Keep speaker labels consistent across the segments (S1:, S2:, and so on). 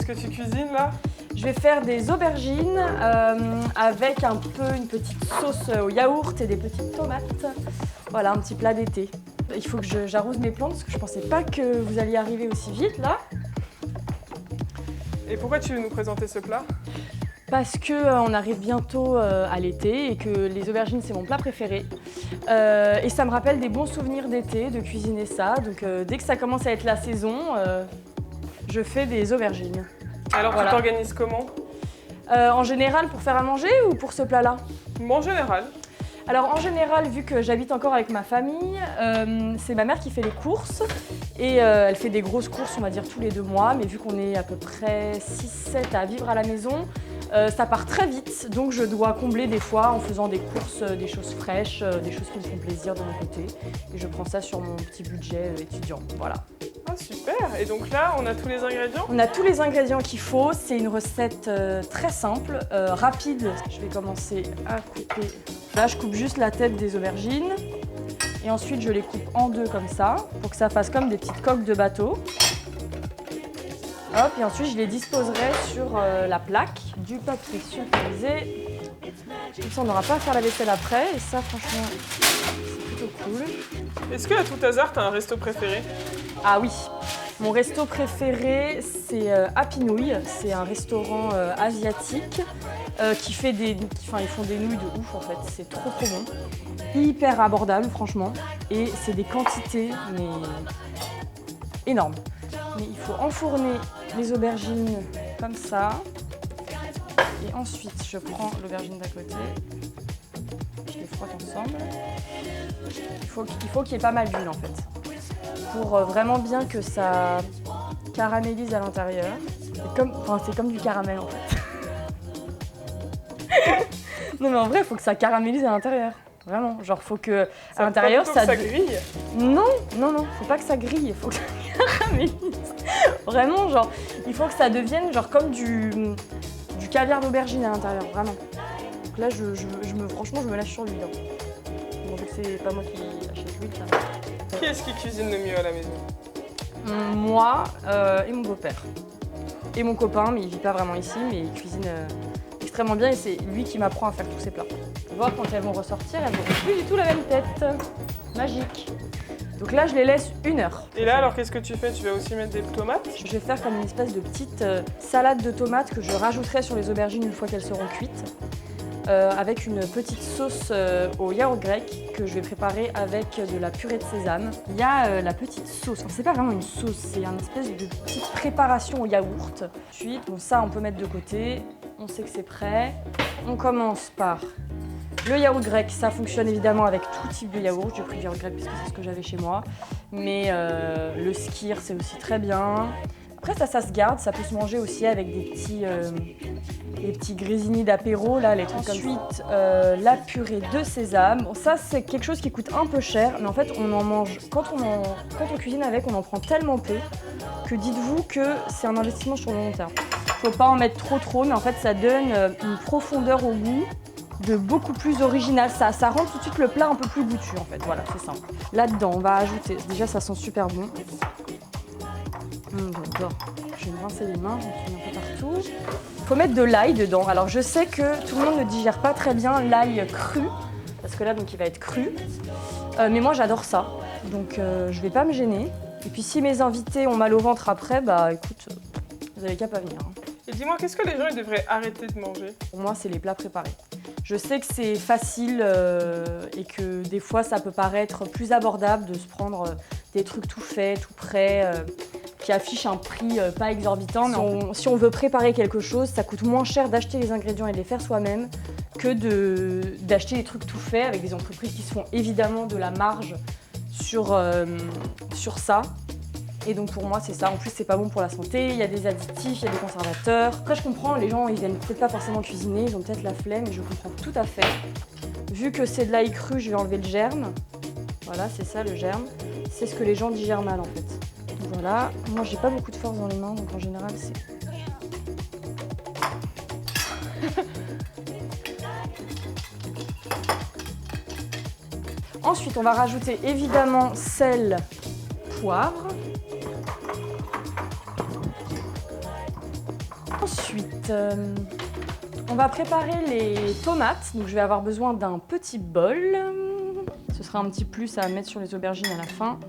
S1: qu'est-ce que tu cuisines là?
S2: Je vais faire des aubergines avec un peu une petite sauce au yaourt et des petites tomates. Voilà, un petit plat d'été. Il faut que j'arrose mes plantes parce que je pensais pas que vous alliez arriver aussi vite là.
S1: Et pourquoi tu veux nous présenter ce plat?
S2: Parce qu'on arrive bientôt à l'été et que les aubergines c'est mon plat préféré. Et ça me rappelle des bons souvenirs d'été, de cuisiner ça. Donc dès que ça commence à être la saison, je fais des aubergines.
S1: Alors
S2: Voilà.
S1: tu t'organises comment?
S2: En général pour faire à manger ou pour ce plat-là?
S1: Moi en général.
S2: Alors en général, vu que j'habite encore avec ma famille, c'est ma mère qui fait les courses et elle fait des grosses courses, on va dire tous les 2 mois, mais vu qu'on est à peu près 6-7 à vivre à la maison, ça part très vite, donc je dois combler des fois en faisant des courses, des choses fraîches, des choses qui me font plaisir de mon côté et je prends ça sur mon petit budget étudiant, voilà.
S1: Ah super! Et donc là, on a tous les ingrédients?
S2: On a tous les ingrédients qu'il faut, c'est une recette très simple, rapide. Je vais commencer à couper. Là, je coupe juste la tête des aubergines et ensuite je les coupe en 2 comme ça pour que ça fasse comme des petites coques de bateau. Hop, et ensuite je les disposerai sur la plaque du papier sulfurisé. Comme ça, on n'aura pas à faire la vaisselle après et ça, franchement, c'est plutôt cool.
S1: Est-ce que à tout hasard, tu as un resto préféré?
S2: Ah oui, mon resto préféré, c'est Happy Nouilles. C'est un restaurant asiatique qui fait ils font des nouilles de ouf en fait. C'est trop bon. Hyper abordable franchement. Et c'est des quantités mais énormes. Mais il faut enfourner les aubergines comme ça. Et ensuite, je prends l'aubergine d'à côté. Je les frotte ensemble. Il faut qu'il y ait pas mal d'huile en fait. Pour vraiment bien que ça caramélise à l'intérieur. C'est comme du caramel en fait. Non mais en vrai, il faut que ça caramélise à l'intérieur. Vraiment, genre faut que à l'intérieur ça
S1: grille.
S2: Non, faut pas que ça grille, il faut que ça caramélise. Vraiment, genre, il faut que ça devienne genre comme du caviar d'aubergine à l'intérieur, vraiment. Donc là, franchement, je me lâche sur l'huile. Bon, vu que c'est pas moi qui achète l'huile, ça va.
S1: Qui est-ce qui cuisine le mieux à la maison?
S2: Moi et mon beau-père. Et mon copain, mais il vit pas vraiment ici, mais il cuisine extrêmement bien et c'est lui qui m'apprend à faire tous ces plats. On va voir quand elles vont ressortir, elles n'auront plus du tout la même tête. Magique. Donc là, je les laisse 1 heure.
S1: Et là, alors qu'est-ce que tu fais? Tu vas aussi mettre des tomates?
S2: Je vais faire comme une espèce de petite salade de tomates que je rajouterai sur les aubergines une fois qu'elles seront cuites. Avec une petite sauce au yaourt grec que je vais préparer avec de la purée de sésame. Il y a la petite sauce, enfin, c'est pas vraiment une sauce, c'est une espèce de petite préparation au yaourt. Ensuite, bon, ça on peut mettre de côté, on sait que c'est prêt. On commence par le yaourt grec, ça fonctionne évidemment avec tout type de yaourt. J'ai pris du yaourt grec parce que c'est ce que j'avais chez moi. Mais le skyr, c'est aussi très bien. Après ça se garde, ça peut se manger aussi avec des petits grisinis d'apéro, là, les trucs. Ensuite, la purée de sésame. Bon, ça, c'est quelque chose qui coûte un peu cher, mais en fait, on en mange. Quand on cuisine avec, on en prend tellement peu que dites-vous que c'est un investissement sur le long terme. Faut pas en mettre trop, mais en fait, ça donne une profondeur au goût de beaucoup plus original. Ça rend tout de suite le plat un peu plus goûtu, en fait. Voilà, c'est simple. Là-dedans, on va ajouter. Déjà, ça sent super bon. J'adore. Je vais me rincer les mains, je me suis un peu partout. Il faut mettre de l'ail dedans. Alors je sais que tout le monde ne digère pas très bien l'ail cru, parce que là donc il va être cru. Mais moi j'adore ça, donc je vais pas me gêner. Et puis si mes invités ont mal au ventre après, bah écoute, vous avez qu'à pas venir.
S1: Et dis-moi, qu'est-ce que les gens ils devraient arrêter de manger?
S2: Pour moi c'est les plats préparés. Je sais que c'est facile et que des fois ça peut paraître plus abordable de se prendre des trucs tout faits, tout prêts, qui affichent un prix pas exorbitant. Mais si on veut préparer quelque chose, ça coûte moins cher d'acheter les ingrédients et de les faire soi-même que d'acheter des trucs tout faits avec des entreprises qui se font évidemment de la marge sur ça. Et donc pour moi c'est ça, en plus c'est pas bon pour la santé, il y a des additifs, il y a des conservateurs. Après je comprends, les gens ils aiment peut-être pas forcément cuisiner, ils ont peut-être la flemme et je comprends tout à fait. Vu que c'est de l'ail cru, je vais enlever le germe. Voilà, c'est ça le germe. C'est ce que les gens digèrent mal en fait. Donc voilà, moi j'ai pas beaucoup de force dans les mains, donc en général c'est... Ensuite on va rajouter évidemment sel, poivre. Ensuite, on va préparer les tomates. Donc je vais avoir besoin d'un petit bol. Ce sera un petit plus à mettre sur les aubergines à la fin.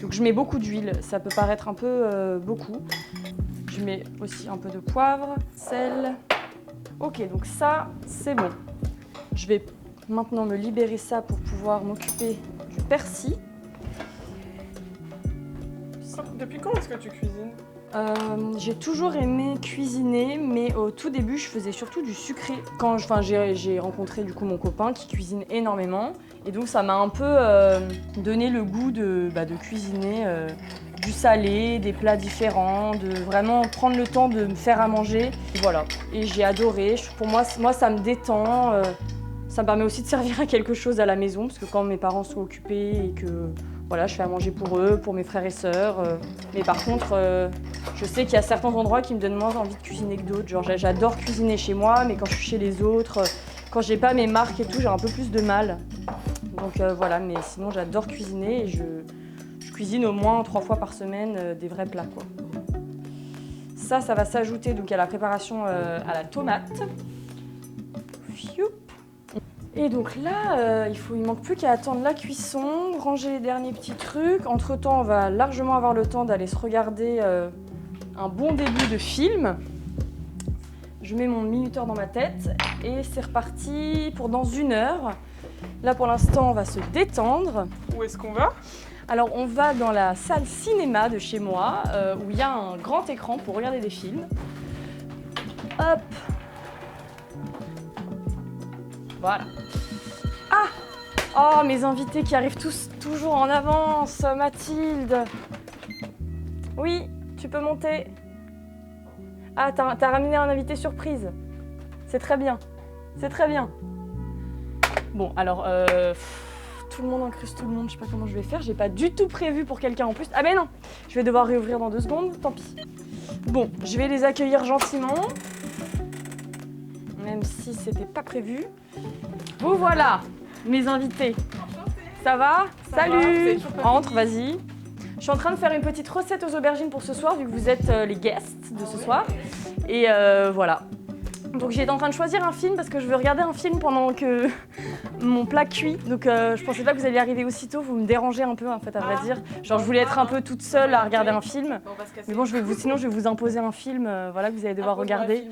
S2: Donc je mets beaucoup d'huile, ça peut paraître un peu beaucoup. Je mets aussi un peu de poivre, sel. Ok, donc ça, c'est bon. Je vais maintenant me libérer ça pour pouvoir m'occuper du persil.
S1: Depuis quand est-ce que tu cuisines?
S2: J'ai toujours aimé cuisiner, mais au tout début, je faisais surtout du sucré. Quand j'ai rencontré du coup mon copain qui cuisine énormément, et donc ça m'a un peu donné le goût de cuisiner du salé, des plats différents, de vraiment prendre le temps de me faire à manger. Voilà, et j'ai adoré. Pour moi, ça me détend. Ça me permet aussi de servir à quelque chose à la maison, parce que quand mes parents sont occupés et que voilà, je fais à manger pour eux, pour mes frères et sœurs. Mais par contre, je sais qu'il y a certains endroits qui me donnent moins envie de cuisiner que d'autres. Genre, j'adore cuisiner chez moi, mais quand je suis chez les autres, quand j'ai pas mes marques et tout, j'ai un peu plus de mal. Donc voilà, mais sinon j'adore cuisiner et je cuisine au moins 3 fois par semaine des vrais plats, quoi. Ça va s'ajouter donc à la préparation à la tomate. Fioup. Et donc là, il manque plus qu'à attendre la cuisson, ranger les derniers petits trucs. Entre-temps, on va largement avoir le temps d'aller se regarder un bon début de film. Je mets mon minuteur dans ma tête et c'est reparti pour dans 1 heure. Là, pour l'instant, on va se détendre.
S1: Où est-ce qu'on va?
S2: Alors, on va dans la salle cinéma de chez moi, où il y a un grand écran pour regarder des films. Hop! Voilà. Ah! Oh, mes invités qui arrivent tous toujours en avance. Mathilde. Oui, tu peux monter. Ah, t'as ramené un invité surprise. C'est très bien. C'est très bien. Bon, alors, tout le monde incruste tout le monde. Je sais pas comment je vais faire. J'ai pas du tout prévu pour quelqu'un en plus. Ah, mais non! Je vais devoir réouvrir dans 2 secondes. Tant pis. Bon, je vais les accueillir gentiment. Même si c'était pas prévu. Vous voilà, mes invités. Ça va? Salut! Entre, vas-y. Je suis en train de faire une petite recette aux aubergines pour ce soir, vu que vous êtes les guests de ce soir. Et voilà. Donc j'étais en train de choisir un film parce que je veux regarder un film pendant que mon plat cuit. Donc je pensais pas que vous alliez arriver aussitôt, vous me dérangez un peu en fait à vrai dire. Genre je voulais être un peu toute seule à regarder un film. Mais bon, sinon je vais vous imposer un film voilà, que vous allez devoir regarder.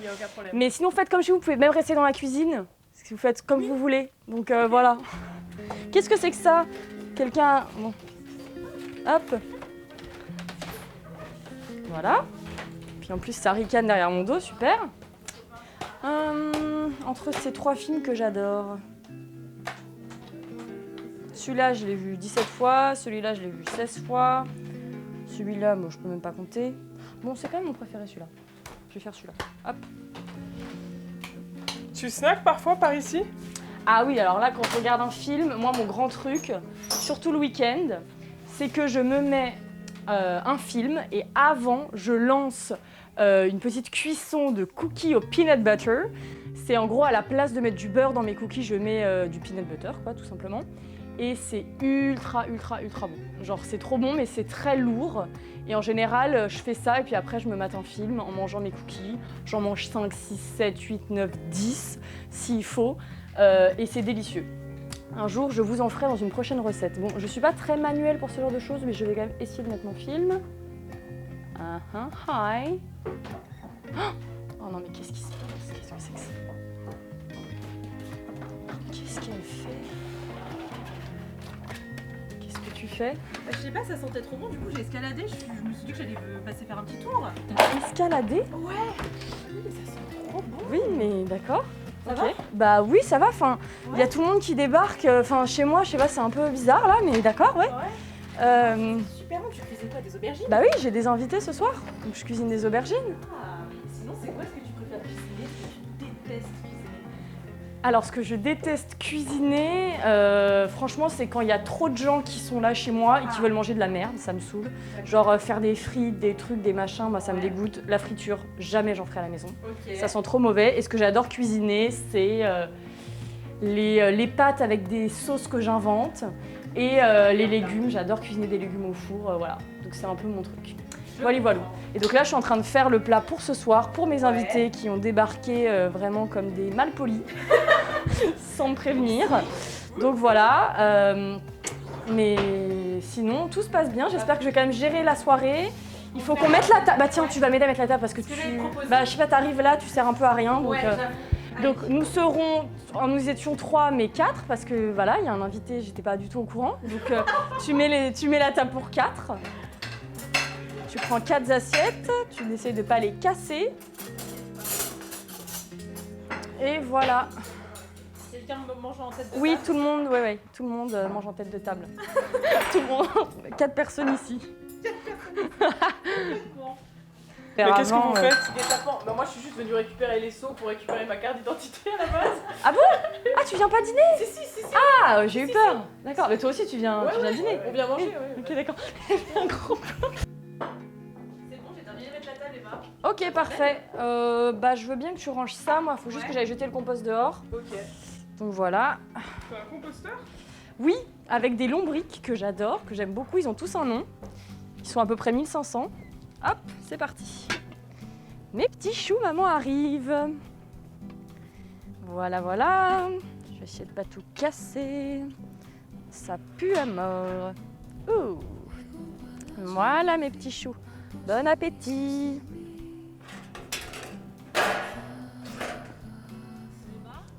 S2: Mais sinon faites comme chez vous, vous pouvez même rester dans la cuisine. Vous faites comme vous voulez. Donc voilà. Qu'est-ce que c'est que ça? Quelqu'un... Bon. Hop. Voilà. Puis en plus ça ricane derrière mon dos, super. Entre ces 3 films que j'adore. Celui-là, je l'ai vu 17 fois. Celui-là, je l'ai vu 16 fois. Celui-là, moi, je peux même pas compter. Bon, c'est quand même mon préféré, celui-là. Je vais faire celui-là. Hop.
S1: Tu snacks parfois par ici?
S2: Ah oui, alors là, quand je regarde un film, moi, mon grand truc, surtout le week-end, c'est que je me mets un film et avant, je lance une petite cuisson de cookies au peanut butter. C'est en gros, à la place de mettre du beurre dans mes cookies, je mets du peanut butter, quoi, tout simplement. Et c'est ultra bon. Genre, c'est trop bon, mais c'est très lourd. Et en général, je fais ça et puis après, je me mate un film en mangeant mes cookies. J'en mange 5, 6, 7, 8, 9, 10, s'il faut. Et c'est délicieux. Un jour, je vous en ferai dans une prochaine recette. Bon, je suis pas très manuelle pour ce genre de choses, mais je vais quand même essayer de mettre mon film. Hi. Oh non, mais qu'est-ce qui se passe? Qu'est-ce que c'est que ça? Qu'est-ce qu'elle fait? Qu'est-ce que tu fais?
S3: Je sais pas, ça sentait trop bon, du coup j'ai escaladé, je me suis dit que j'allais passer faire un petit tour.
S2: T'as escaladé?
S3: Ouais. Oui, mais ça sent trop bon.
S2: Oui, mais d'accord.
S3: Ça
S2: Ok.
S3: va?
S2: Bah oui, ça va. Enfin, il y a tout le monde qui débarque. Enfin, chez moi, je sais pas, c'est un peu bizarre là, mais d'accord, ouais.
S3: Super bon, tu cuisines quoi, des aubergines?
S2: Bah oui, j'ai des invités ce soir, donc je cuisine des aubergines.
S3: Ah, sinon c'est quoi ce que tu préfères cuisiner, ce que tu détestes cuisiner?
S2: Alors, ce que je déteste cuisiner, franchement, c'est quand il y a trop de gens qui sont là chez moi et qui veulent manger de la merde, ça me saoule. Genre faire des frites, des trucs, des machins, moi ça me dégoûte. La friture, jamais j'en ferai à la maison.
S3: Ok.
S2: Ça sent trop mauvais. Et ce que j'adore cuisiner, c'est les pâtes avec des sauces que j'invente et les légumes. J'adore cuisiner des légumes au four, voilà. Donc c'est un peu mon truc. Voilà, voilà. Et donc là, je suis en train de faire le plat pour ce soir, pour mes invités qui ont débarqué vraiment comme des malpolis, sans me prévenir. Donc voilà. Mais sinon, tout se passe bien. J'espère que je vais quand même gérer la soirée. Il faut qu'on mette la table. Bah tiens, tu vas m'aider à mettre la table parce que tu... Bah je sais pas, t'arrives là, tu sers un peu à rien. Donc nous étions 3 mais 4 parce que voilà, il y a un invité, j'étais pas du tout au courant. Donc tu mets la table pour 4. Tu prends 4 assiettes, tu essaies de pas les casser. Et voilà.
S3: Quelqu'un mange en tête de table?
S2: Oui, tout le monde, tout le monde mange en tête de table. Tout le monde, 4 personnes ici.
S3: Bon.
S1: Mais qu'est-ce que vous faites? Bah moi je suis juste venue récupérer les seaux pour récupérer ma carte d'identité à la base.
S2: Ah bon? Ah tu viens pas dîner?
S1: Si.
S2: Ah j'ai eu peur. D'accord, mais toi aussi tu viens dîner.
S1: On vient manger, oui.
S2: Ok d'accord. Un gros plan.
S3: C'est bon, j'ai terminé de mettre la table, Eva.
S2: Ok parfait. Bah je veux bien que tu ranges ça, moi il faut juste que j'aille jeter le compost dehors.
S1: Ok.
S2: Donc voilà.
S1: C'est un composteur?
S2: Oui, avec des lombrics que j'adore, que j'aime beaucoup, ils ont tous un nom. Ils sont à peu près 1500. Hop, c'est parti. Mes petits choux, maman arrive. Voilà, voilà. Je vais essayer de pas tout casser. Ça pue à mort. Ouh. Voilà mes petits choux. Bon appétit.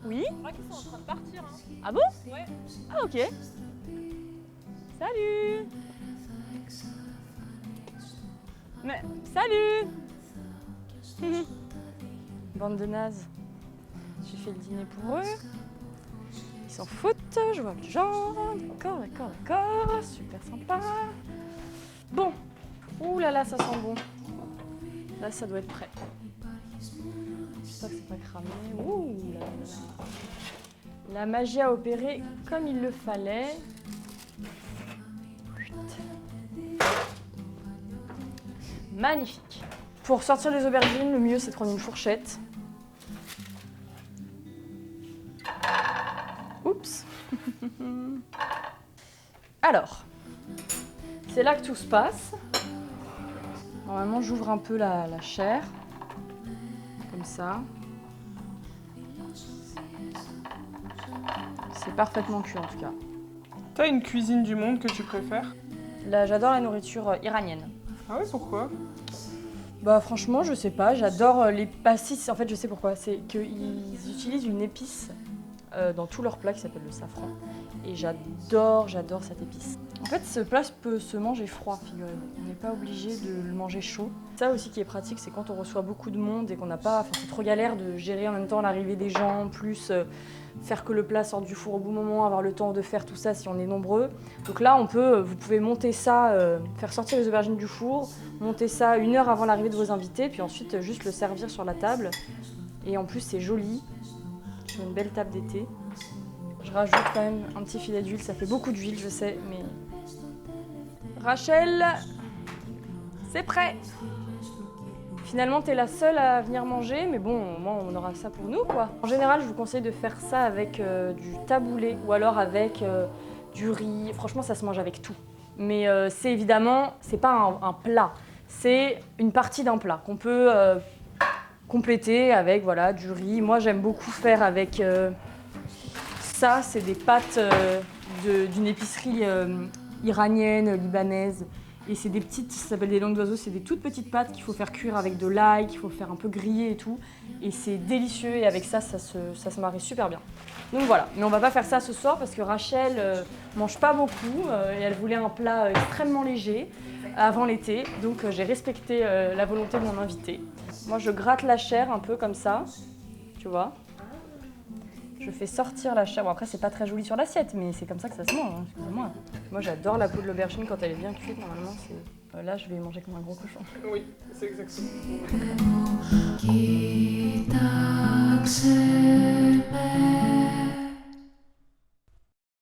S2: Oui?
S3: Je crois qu'ils sont en train de partir. Hein.
S2: Ah bon?
S3: Ouais.
S2: Ah ok. Salut. Mais salut. Bande de nazes. J'ai fait le dîner pour eux. Ils s'en foutent, je vois le genre. D'accord. Super sympa. Bon. Ouh là là, ça sent bon. Là, ça doit être prêt. J'espère que c'est pas cramé. Ouh là là. La magie a opéré comme il le fallait. Magnifique. Pour sortir les aubergines, le mieux c'est de prendre une fourchette. Oups. Alors, c'est là que tout se passe. Normalement, j'ouvre un peu la chair. Comme ça. C'est parfaitement cuit en tout cas.
S1: T'as une cuisine du monde que tu préfères?
S2: Là, j'adore la nourriture iranienne.
S1: Ah ouais, pourquoi?
S2: Bah franchement, je sais pas, j'adore les pastis. En fait, je sais pourquoi. C'est qu'ils utilisent une épice dans tous leurs plats qui s'appelle le safran. Et j'adore cette épice. En fait, ce plat peut se manger froid, figurez-vous. On n'est pas obligé de le manger chaud. Ça aussi qui est pratique, c'est quand on reçoit beaucoup de monde et qu'on n'a pas... Enfin, c'est trop galère de gérer en même temps l'arrivée des gens, plus faire que le plat sorte du four au bon moment, avoir le temps de faire tout ça si on est nombreux. Donc là, vous pouvez monter ça, faire sortir les aubergines du four, monter ça 1 heure avant l'arrivée de vos invités, puis ensuite juste le servir sur la table. Et en plus, c'est joli. Sur une belle table d'été. Je rajoute quand même un petit filet d'huile, ça fait beaucoup d'huile, je sais, mais... Rachel, c'est prêt! Finalement, t'es la seule à venir manger, mais bon, au moins on aura ça pour nous, quoi. En général, je vous conseille de faire ça avec du taboulé ou alors avec du riz. Franchement, ça se mange avec tout. Mais c'est évidemment, c'est pas un plat, c'est une partie d'un plat qu'on peut compléter avec voilà, du riz. Moi, j'aime beaucoup faire avec ça, c'est des pâtes d'une épicerie iranienne, libanaise. Et c'est des petites, ça s'appelle des langues d'oiseau, c'est des toutes petites pâtes qu'il faut faire cuire avec de l'ail, qu'il faut faire un peu griller et tout. Et c'est délicieux et avec ça, ça se marie super bien. Donc voilà, mais on va pas faire ça ce soir parce que Rachel mange pas beaucoup et elle voulait un plat extrêmement léger avant l'été. Donc j'ai respecté la volonté de mon invité. Moi je gratte la chair un peu comme ça, tu vois. Je fais sortir la chair. Bon après c'est pas très joli sur l'assiette, mais c'est comme ça que ça se mange, hein, excusez-moi. Moi j'adore la peau de l'aubergine quand elle est bien cuite, normalement c'est... Là je vais manger comme un gros cochon.
S1: Oui, c'est exactement.
S4: Κοίταξε με